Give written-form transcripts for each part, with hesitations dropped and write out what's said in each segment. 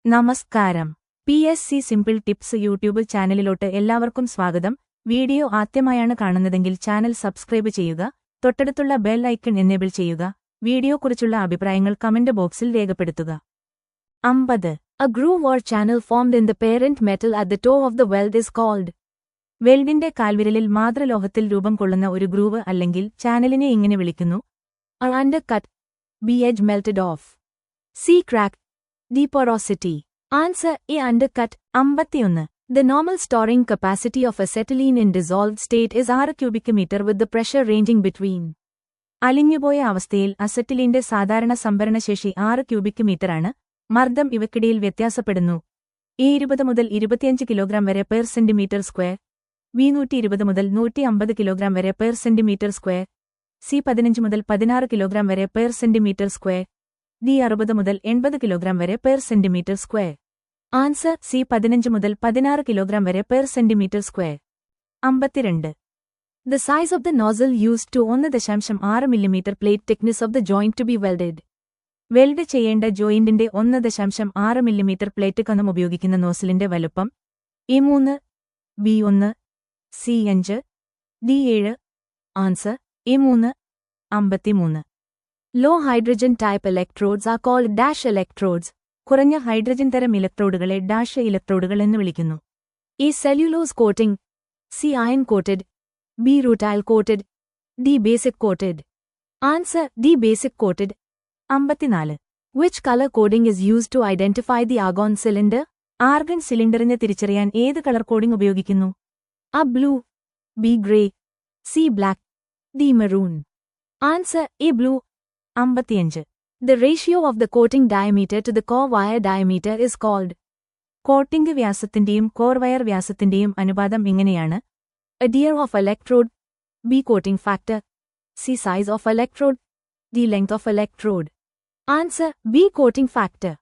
നമസ്കാരം. PSC simple tips YouTube ചാനലിലോട്ട് എല്ലാവർക്കും സ്വാഗതം. വീഡിയോ ആദ്യമായാണ് കാണുന്നതെങ്കിൽ ചാനൽ സബ്സ്ക്രൈബ് ചെയ്യുക, തൊട്ടടുത്തുള്ള ബെൽ ഐക്കൺ എനേബിൾ ചെയ്യുക. വീഡിയോക്കുറിച്ചുള്ള അഭിപ്രായങ്ങൾ കമന്റ് ബോക്സിൽ രേഖപ്പെടുത്തുക. 50. A groove or channel formed in the parent metal at the toe of the weld is called. വെൽഡിന്റെ കാൽവിരലിൽ മാതൃലോഹത്തിൽ രൂപം കൊള്ളുന്ന ഒരു ഗ്രൂവ് അല്ലെങ്കിൽ ചാനലിനെ ഇങ്ങനെ വിളിക്കുന്നു. A undercut. B edge melted off. C crack. D porosity. Answer A undercut. 51. The normal storing capacity of acetylene in dissolved state is 6 cubic meter with the pressure ranging between. അലിഞ്ഞുപോയ അവസ്ഥയിൽ അസറ്റിലിന്റെ സാധാരണ സംഭരണശേഷി 6 cubic മീറ്ററാണ്. മർദ്ദം ഇവയ്ക്കിടയിൽ വ്യത്യാസപ്പെടുന്നു. A 20 മുതൽ 25 kilogram വരെ per centimetre square. B 120 മുതൽ 150 kilogram വരെ per centimetre square. C 15 മുതൽ 16 കിലോഗ്രാം വരെ പെർ സെന്റിമീറ്റർ സ്ക്വയർ. D 60 മുതൽ 80 കിലോഗ്രാം വരെ per centimetre square. Answer C 15 മുതൽ 16 കിലോഗ്രാം വരെ per centimetre square. 52. The size of the nozzle used to 1.6 mm plate thickness of the joint to be welded. Weld ചെയ്യേണ്ട ജോയിന്റിന്റെ 1.6 mm plate കനം ഉപയോഗിക്കുന്ന നോസിലിന്റെ വലുപ്പം A3, B1, C5, D7. Answer A3. 53. Low hydrogen type electrodes are called dash electrodes. കുറഞ്ഞ hydrogen തരം ഇലക്ട്രോഡുകളെ dash ഇലക്ട്രോഡുകൾ എന്ന് വിളിക്കുന്നു. A cellulose coating. C iron coated. B rutile coated. D basic coated. Answer D basic coated. 54. Which color coding is used to identify the argon cylinder? Argon സിലിണ്ടറിനെ തിരിച്ചറിയാൻ ഏത് colour coding ഉപയോഗിക്കുന്നു? A blue. B grey. C black. D maroon. Answer A blue. 55. The ratio of the coating diameter to the core wire diameter is called. Coating വ്യാസത്തിന്റെയും core wire വ്യാസത്തിന്റെയും അനുപാതം ഇങ്ങനെയാണ്. A diar of electrode. B coating factor. C size of electrode. D length of electrode. Answer B coating factor.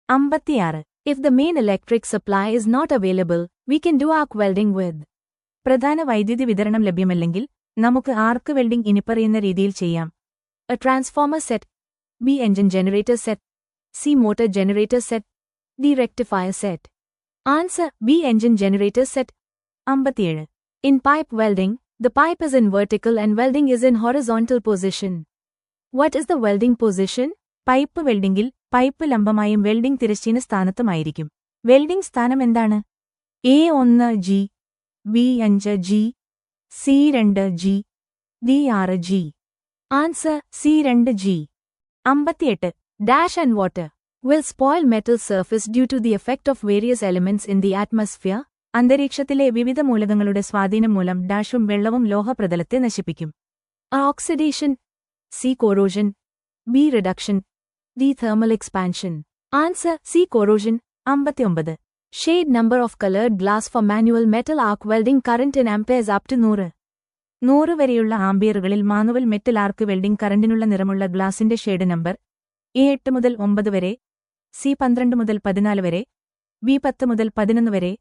56. If the main electric supply is not available, we can do arc welding with. പ്രധാന വൈദ്യുതി വിതരണം ലഭ്യമല്ലെങ്കിൽ നമുക്ക് arc welding ഇനിപ്പറയുന്ന രീതിയിൽ ചെയ്യാം. A transformer set. B engine generator set. C motor generator set. D rectifier set. Answer B engine generator set. 57. In pipe welding, the pipe is in vertical and welding is in horizontal position. What is the welding position? Pipe വെൽഡിംഗിൽ pipe ലംബമായും welding തിരശ്ചീന സ്ഥാനത്തുമായിരിക്കും. Welding സ്ഥാനം എന്താണ്? A1 G, B5 G, C2 G, D6 G. Answer C2 G. 58. Dash and water will spoil metal surface due to the effect of various elements in the atmosphere. അന്തരീക്ഷത്തിലെ വിവിധ മൂലകങ്ങളുടെ സ്വാധീനം മൂലം ഡാഷും വെള്ളവും ലോഹപ്രതലത്തെ നശിപ്പിക്കും. A oxidation. C corrosion. B reduction. D thermal expansion. Answer C corrosion. 59. Shade number of colored glass for manual metal arc welding current in amperes up to 100. 100 വരെയുള്ള ആംപിയറുകളിൽ manual metal arc welding കറന്റിനുള്ള നിറമുള്ള ഗ്ലാസിന്റെ shade number A8 മുതൽ 9 വരെ. C 12 മുതൽ 14 വരെ. B 10 മുതൽ 11 വരെ.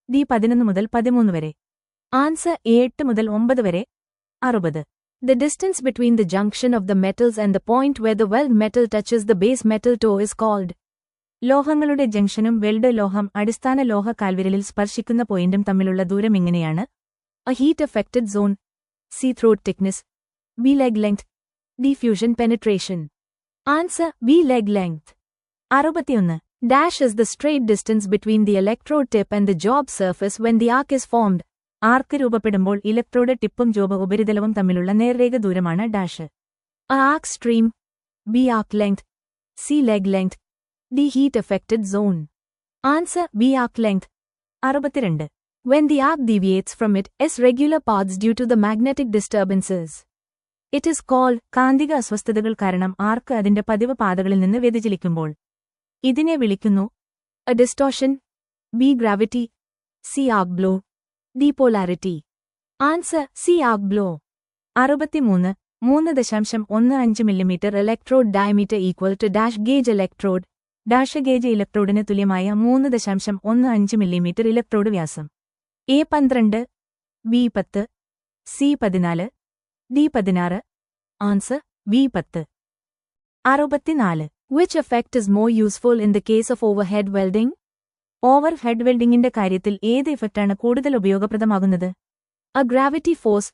D 11 മുതൽ 13 വരെ. ആൻസർ A8 മുതൽ 9 വരെ. 60. The distance between the junction of the metals and the point where the weld metal touches the base metal toe is called. ലോഹങ്ങളുടെ ജംഗ്ഷനും വെൽഡ് ലോഹം അടിസ്ഥാന ലോഹ കാൽവിരലിൽ സ്പർശിക്കുന്ന പോയിന്റും തമ്മിലുള്ള ദൂരം ഇങ്ങനെയാണ്. A heat affected zone. C throat thickness. B leg length. D fusion penetration. Answer B leg length. 61. Dash is the straight distance between the electrode tip and the job surface when the arc is formed. Arc രൂപപ്പെടുമ്പോൾ electrode ടിപ്പും job ഉപരിതലവും തമ്മിലുള്ള നേർരേഖ ദൂരമാണ് dash. A arc stream. B arc length. C leg length. D heat affected zone. Answer B arc length. 62. When the arc deviates from its regular paths due to the magnetic disturbances. It is called. കാന്തിക അസ്വസ്ഥതകൾ കാരണം ആർക്ക് അതിന്റെ പതിവ് പാതകളിൽ നിന്ന് വ്യതിചലിക്കുമ്പോൾ ഇതിനെ വിളിക്കുന്നു. A distortion. B gravity. C arc blow. D polarity. Answer C arc blow. 63. 3.15 mm electrode diameter equal to dash gauge electrode. Dash gauge ഇലക്ട്രോഡിന് തുല്യമായ 3.15 mm ഇലക്ട്രോഡ് വ്യാസം. A12, B10, C14, D16. Answer B10. 64. Which effect is more useful in the case of overhead welding? Overhead വെൽഡിംഗിന്റെ കാര്യത്തിൽ ഏത് ഇഫക്റ്റാണ് കൂടുതൽ ഉപയോഗപ്രദമാകുന്നത്? A gravity force,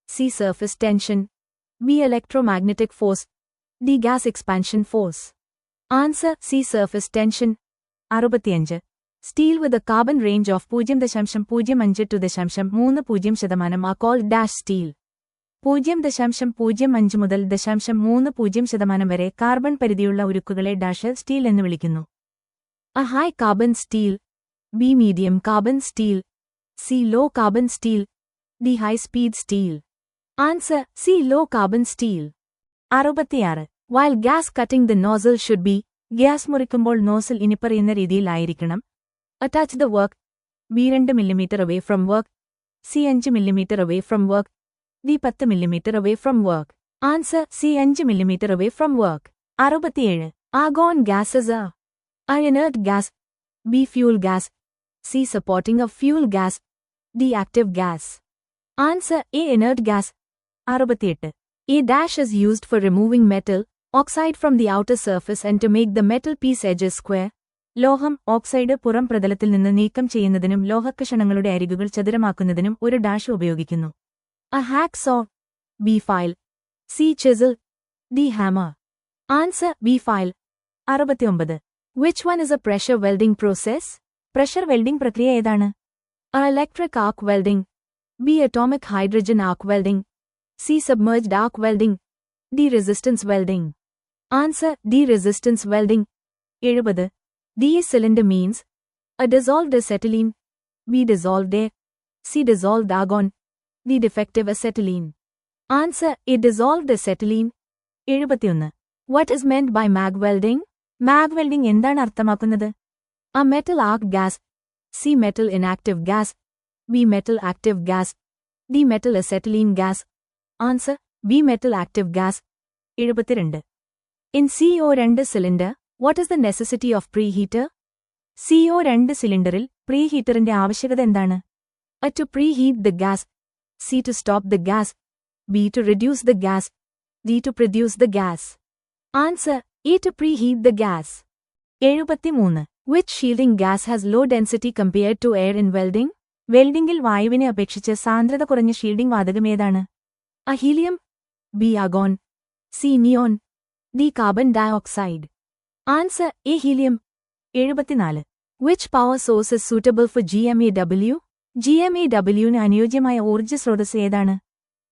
C surface tension, B electromagnetic force, D gas expansion force. Answer C surface tension. 65. Steel with a carbon range of 0.05 to 0.30% are called dash steel. 0.05 മുതൽ 0.30% വരെ carbon പരിധിയുള്ള ഉരുക്കുകളെ dash steel എന്ന് വിളിക്കുന്നു. A high carbon steel, B medium carbon steel, C low carbon steel, D high speed steel. Answer C low carbon steel. 66. While gas cutting the nozzle should be, gas മുറിക്കുമ്പോൾ nozzle ഇനിപ്പറയുന്ന രീതിയിലായിരിക്കണം. Attach the work, B 2 mm away from work, C 5 mm away from work, D 10 mm away from work. Answer C 5 mm away from work. 67. Argon gas is a inert gas, B fuel gas, C supporting of fuel gas, D active gas. Answer A inert gas. 68. A dash is used for removing metal oxide from the outer surface and to make the metal piece edges square. ലോഹം oxide പുറം പ്രതലത്തിൽ നിന്ന് നീക്കം ചെയ്യുന്നതിനും ലോഹക്കഷണങ്ങളുടെ അരികുകൾ ചതുരമാക്കുന്നതിനും ഒരു dash ഉപയോഗിക്കുന്നു. A hacksaw, B file, C chisel, D hammer. Answer B file. 69. Which one is a pressure welding process? Pressure welding പ്രക്രിയ ഏതാണ്? A electric arc welding, B atomic hydrogen arc welding, C submerged arc welding, D resistance welding. Answer D resistance welding. 70. D cylinder means A dissolved acetylene, B dissolved air, C dissolved argon, D defective acetylene. Answer A dissolved acetylene. 71. What is meant by mag welding? Mag welding എന്താണ് അർത്ഥമാക്കുന്നത്? A metal arc gas, C metal inactive gas, B metal active gas, D metal acetylene gas. Answer B metal active gas. 72. In CO2 cylinder, what is the necessity of preheater? CO2 സിലിണ്ടറിൽ പ്രീഹീറ്ററിന്റെ ആവശ്യകത എന്താണ്? A to preheat the gas, C to stop the gas, B to reduce the gas, D to produce the gas. Answer A to preheat the gas. 73. Which shielding gas has low density compared to air in welding? വെൽഡിംഗിൽ വായുവിനെ അപേക്ഷിച്ച് സാന്ദ്രത കുറഞ്ഞ shielding വാതകം ഏതാണ്? A helium, B argon, C neon, D carbon dioxide. Answer A helium. 74. Which power source is suitable for GMAW? GMAWന് അനുയോജ്യമായ ഊർജ്ജ സ്രോതസ് ഏതാണ്?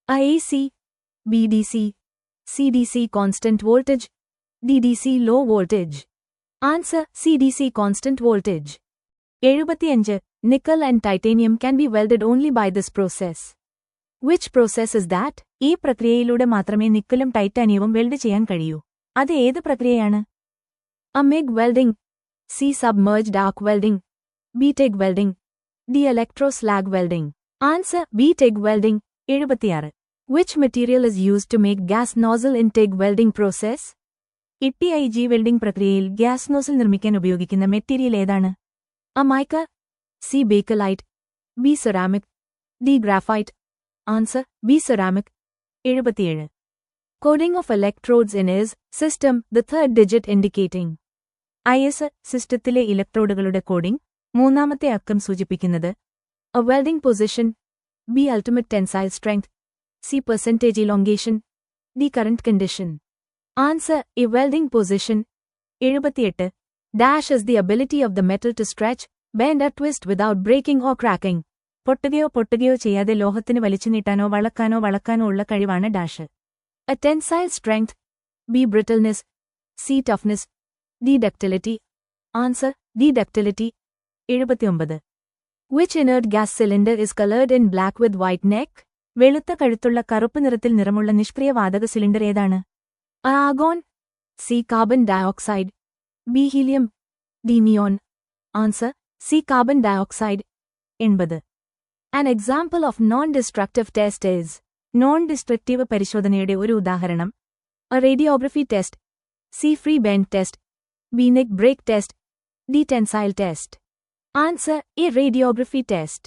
A AC, B DC, C DC constant voltage, D DC low voltage. Answer C DC constant voltage. 75. Nickel and titanium can be welded only by this process. Which process is that? ഈ പ്രക്രിയയിലൂടെ മാത്രമേ നിക്കലും ടൈറ്റാനിയവും weld ചെയ്യാൻ കഴിയൂ. അത് ഏത് പ്രക്രിയയാണ്? A MIG welding, C submerged arc welding, B TIG welding, D electroslag welding. Answer B TIG welding. 76. Which material is used to make gas nozzle in TIG welding process? TIG welding പ്രക്രിയയിൽ gas nozzle നിർമ്മിക്കാൻ ഉപയോഗിക്കുന്ന material ഏതാണ്? A mica, C bakelite, B ceramic, D graphite. Answer B ceramic. 77. Coding of electrodes in is system, the third digit indicating. IS സിസ്റ്റത്തിലെ ഇലക്ട്രോഡുകളുടെ coding മൂന്നാമത്തെ അക്കം സൂചിപ്പിക്കുന്നത് A welding position, B ultimate tensile strength, C percentage elongation, D current condition. Answer A welding position. 78. Dash is the ability of the metal to stretch, bend or twist without breaking or cracking. പൊട്ടുകയോ ചെയ്യാതെ ലോഹത്തിന് വലിച്ചു നീട്ടാനോ വളക്കാനോ ഉള്ള കഴിവാണ് dash. A tensile strength, B brittleness, C toughness, D ductility. Answer D ductility. 79. Which inert gas cylinder is colored in black with white neck? വെളുത്ത കഴുത്തുള്ള കറുപ്പ് നിറത്തിൽ നിറമുള്ള നിഷ്ക്രിയ വാതക സിലിണ്ടർ ഏതാണ്? A argon, C carbon dioxide, B helium, D neon. Answer C carbon dioxide. 80. An example of non-destructive test is non-destructive പരിശോധനയുടെ ഒരു ഉദാഹരണം A radiography test, C free bend test, B neck break test, D tensile test. Answer A radiography test.